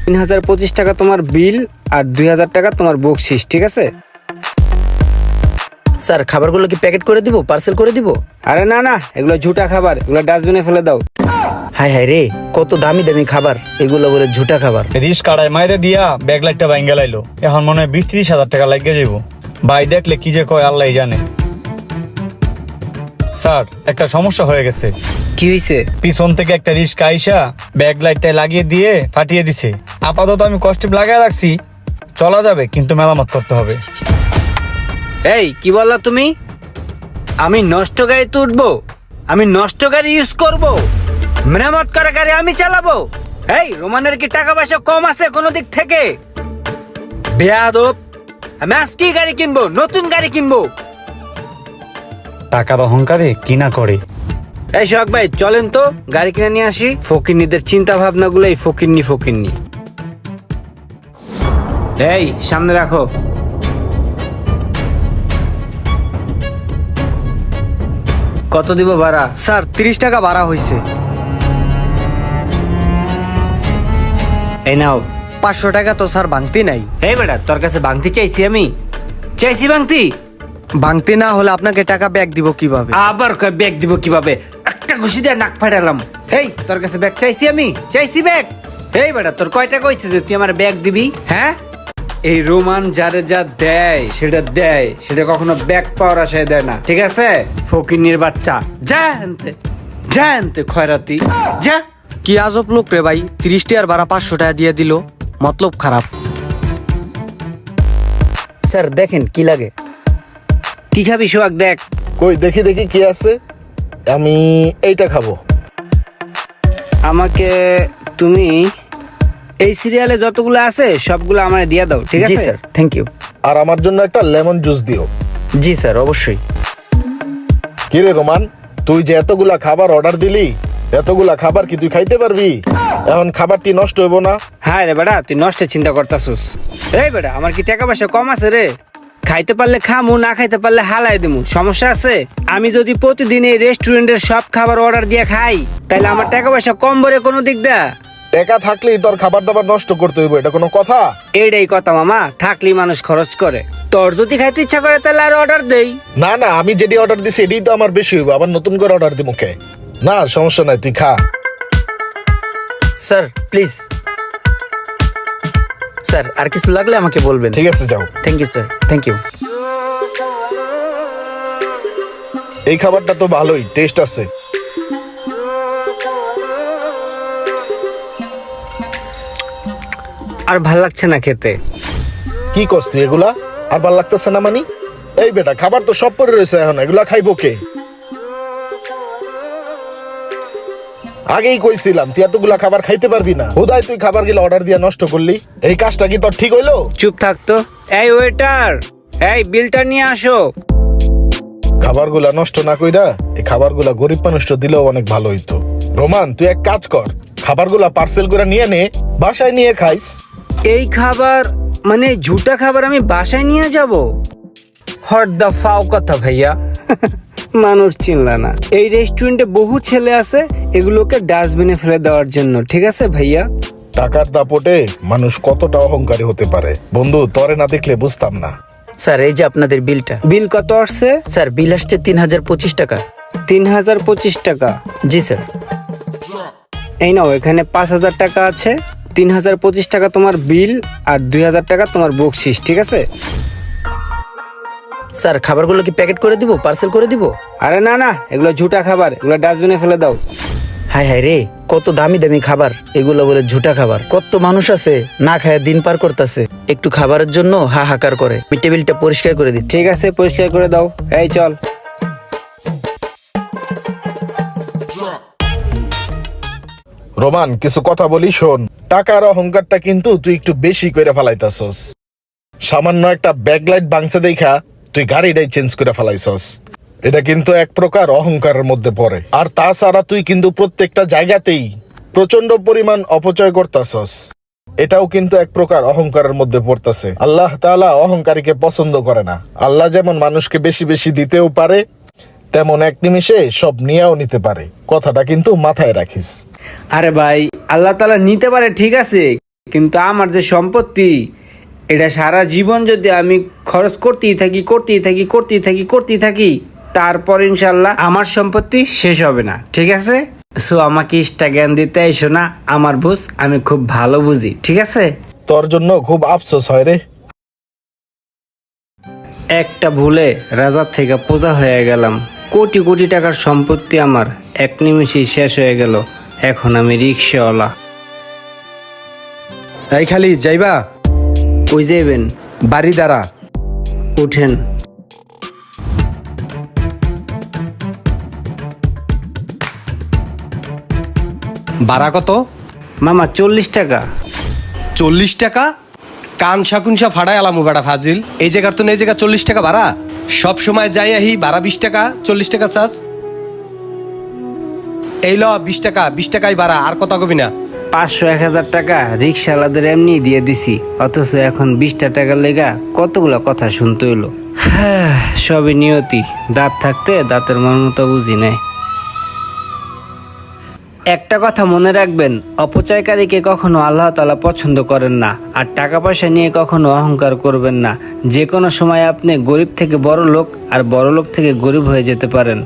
3025 টাকা তোমার বিল আর 2000 টাকা তোমার বকশিস, ঠিক আছে? স্যার খাবারগুলো কি প্যাকেট করে দিব, পার্সেল করে দিব? আরে না না, এগুলো ঝুটা খাবার, এগুলো ডাস্টবিনে ফেলে দাও। হায় হায় রে, কত দামি দামি খাবার, এগুলো বলে ঝুটা খাবার। রিস কাড়ায় মাইরে দিয়া ব্যাগ লাইটটা ভাঙ্গা লাইলো। এখন মনে হয় 20-30 হাজার টাকা লাগিয়ে যাইব। ভাই দেখলে কি যে কয় আল্লাহ জানে। স্যার একটা সমস্যা হয়ে গেছে। কি হইছে? পিছন থেকে একটা রিস্কা আইসা ব্যাগ লাইটটা লাগিয়ে দিয়ে ফাটিয়ে দিছে। আপাতত আমি কস্টিপ লাগাই রাখছি, চলা যাবে কিন্তু মেরামত করতে হবে। এই কি বললা তুমি? আমি নষ্ট গাড়িতে উঠবো? আমি নষ্ট গাড়ি ইউজ করব? মেরামত করা গাড়ি আমি চালাবো? এই রোমানের কি টাকা পয়সা কম আছে কোনো দিক থেকে? বেয়াদব! আমি আজকেই গাড়ি কিনবো, নতুন গাড়ি কিনবো। টাকার অহংকারে কিনা করে। এই সোহাগ ভাই চলেন তো গাড়ি কিনে নিয়ে আসি। ফকিন্নিদের চিন্তা ভাবনা গুলো এই ফকিন্নি। এই সামনে রাখো। কত দিব ভাড়া? স্যার 30 টাকা ভাড়া হয়েছে। এই নাও। 500 টাকা তো স্যার ভাঙতি নাই। এই বেটা, তোর কাছে ভাঙতি চাইছি? আমি চাইছি ভাঙতি? ভাঙতি না হলে আপনাকে টাকা ব্যাক দিব কিভাবে? আবার কয় ব্যাগ দিব কিভাবে? একটা ঘুষি দিয়ে নাক ফাটালাম। এই তোর কাছে ব্যাগ চাইছি? আমি চাইছি ব্যাগ? এই বেটা, তোর কয়টা কইছে যে তুই আমার ব্যাগ দিবি? হ্যাঁ, এই রোমান যারে যা দেয় সেটা কখনো ব্যাগ পাওয়ার আশায় দেয় না, ঠিক আছে? ফকিন্নির বাচ্চা, যা আনতে খয়রাতি, যা। কি আজব লোক রে ভাই, 30 টাকার ভাড়া 500 টাকা দিয়ে দিল, মতলব খারাপ। স্যার দেখেন কি লাগে। কি খাবি সোহাগ? দেখ। কই দেখি কি আছে। আমি এইটা খাবো। আমাকে তুমি এই সিরিয়ালে যতগুলো আছে সবগুলো আমারে দিয়ে দাও, ঠিক জি আছে? Sir, thank you. আর আমার জন্য একটা লেমন জুস দিও। জি স্যার, অবশ্যই। কিরে রোমান, তুই যে এতগুলা খাবার অর্ডার দিলি, এতগুলা খাবার কি তুই খাইতে পারবি? এখন খাবারটি নষ্ট হইব না? হ্যাঁ রে বেটা, তুই নষ্টের চিন্তা করতাছিস। এই বেটা, আমার কি টাকা পয়সা কম আছে রে? খাইতে পারলে খামু, না খাইতে পারলে হালাই দিমু, সমস্যা আছে? আমি যদি প্রতিদিন এই রেস্টুরেন্টের সব খাবার অর্ডার দিয়ে খাই তাহলে আমার টাকা পয়সা কম বলে কোনো দিক দা? টাকা থাকলেই তোর খাবার দাবার নষ্ট করতে হইব, এটা কোনো কথা? এইটাই কথা মামা, থাকলেই মানুষ খরচ করে। তোর যদি খাইতে ইচ্ছা করে তাহলে আর অর্ডার দেই। না না, আমি যেটি অর্ডার দিছি এটাই তো আমার বেশি হইব, আবার নতুন করে অর্ডার দিব কে? না সমস্যা নাই, তুই খা। Sir please. স্যার আর কিছু লাগলে আমাকে বলবেন। ঠিক আছে, যাও। Thank you sir, thank you. এই খাবারটা তো ভালোই টেস্ট আছে। আর ভাল লাগছে না খেতে। কি কস তুই এগুলা? আর ভাল লাগতেছে না মানি? এই বেটা, খাবার তো সব পড়ে রয়েছে, এখন এগুলা খাইবো কে? আগেই কইছিলাম তুই এতগুলা খাবার খাইতে পারবি না। হুদাই তুই খাবার গুলো অর্ডার দিয়ে নষ্ট করলি। এই কাজটা কি তোর ঠিক হইলো? চুপ থাকতো। এই ওয়েটার, এই বিলটা নিয়ে আসো। খাবারগুলা নষ্ট না কইরা এই খাবারগুলা গরিব মানুষটা দিলেও অনেক ভালো হইতো। রোমান, তুই এক কাজ কর, খাবারগুলা পার্সেল করে নিয়ে নে, বাসায় নিয়ে খাইস। এই খাবার মানে ঝুটা খাবার আমি বাসায় নিয়ে যাব? হট দা ফাও কথা ভাইয়া। মানুষ চিনলা না। এই রেস্টুরেন্টে বহু ছেলে আছে এগুলোকে ডাস্টবিনে ফেলে দেওয়ার জন্য, ঠিক আছে ভাইয়া? টাকার দাপটে মানুষ কতটা অহংকারী হতে পারে বন্ধু, তরে না দেখলে বুঝতাম না। স্যার এই যে আপনাদের বিলটা। বিল কত আসছে? স্যার বিল আসছে 3025 টাকা। 3025 টাকা? জি স্যার। এই নাও, এখানে 5000 টাকা আছে। 3025 টাকা তোমার বিল আর 2000 টাকা তোমার বকশিস, ঠিক আছে? স্যার খাবারগুলো কি প্যাকেট করে দিব, পার্সেল করে দিব? আরে না না, এগুলো ঝুটা খাবার, এগুলো ডাস্টবিনে ফেলে দাও। হায় হায় রে, কত দামি দামি খাবার, এগুলো বলে ঝুটা খাবার। কত মানুষ আছে না খায় দিন পার করতেছে, একটু খাবারের জন্য হাহাকার করে। আমি টেবিলটা পরিষ্কার করে দিচ্ছি। ঠিক আছে, পরিষ্কার করে দাও। এই চল। রোমান, কিছু কথা বলি শোন। টাকার অহংকারটা কিন্তু তুই একটু বেশি করে ফেলাইতাছস। সামান্য একটা ব্যাকলাইট বাংসে দেখা তুই গাড়িটাই চেঞ্জ করে ফেলাইছস। এটা কিন্তু এক প্রকার অহংকারের মধ্যে পড়ে। আর তাছাড়া তুই কিন্তু প্রত্যেকটা জায়গাতেই প্রচন্ড পরিমাণ অপচয় করতাছস, এটাও কিন্তু এক প্রকার অহংকারের মধ্যে পড়তাছে। আল্লাহ তাআলা অহংকারীকে পছন্দ করে না। আল্লাহ যেমন মানুষকে বেশি বেশি দিতেও পারে, তেমন এক নিমিষে সব নিয়েও নিতে পারে। কথাটা কিন্তু মাথায় রাখিস। আরে ভাই, আল্লাহ তাআলা নিতে পারে ঠিক আছে, কিন্তু আমার যে সম্পত্তি, এটা সারা জীবন যদি আমি খরচ করতেই থাকি তারপর ইনশাল্লাহ আমার সম্পত্তি শেষ হবে না, ঠিক আছে? সো আমাকে ইষ্টা জ্ঞান দিতে এসো না, আমার বুঝ আমি খুব ভালো বুঝি, ঠিক আছে? তোর জন্য খুব আফসোস হয় রে। একটা ভুলে রাজার থেকে প্রজা হয়ে গেলাম। কোটি কোটি টাকার সম্পত্তি আমার এক নিমেষেই শেষ হয়ে গেল। এখন আমি রিক্সাওয়ালা। এই খালি যাইবা? কই যাইবেন? বাড়ি দ্বারা উঠেন। ভাড়া কত? মামা 40 টাকা। 40 টাকা? কান শাকুনসা ফাড়ায় আলামু বেড়া ফাজিল। এই জায়গার তো এই জায়গা 40 টাকা ভাড়া। সব সময় যাই আহি ভাড়া 20 টাকা, 40 টাকা চাস। এই ল 20 টাকা, 20 টাকাই ভাড়া, আর কথা কবি না। 500-1000 টাকা রিক্সাওয়ালাদের এমনি দিয়ে দিছি, অথচ এখন 20টা টাকার লেগা কতগুলা কথা শুনতে হইলো। হ্যাঁ, সবই নিয়তি। দাঁত থাকতে দাঁতের মন মতো বুঝি নেই। একটা কথা মনে রাখবেন, অপচয়কারীকে কখনো আল্লাহ তাআলা পছন্দ করেন না। আর টাকা পয়সা নিয়ে কখনো অহংকার করবেন না। যে কোনো সময় আপনি গরিব থেকে বড় লোক আর বড় লোক থেকে গরিব হয়ে যেতে পারেন।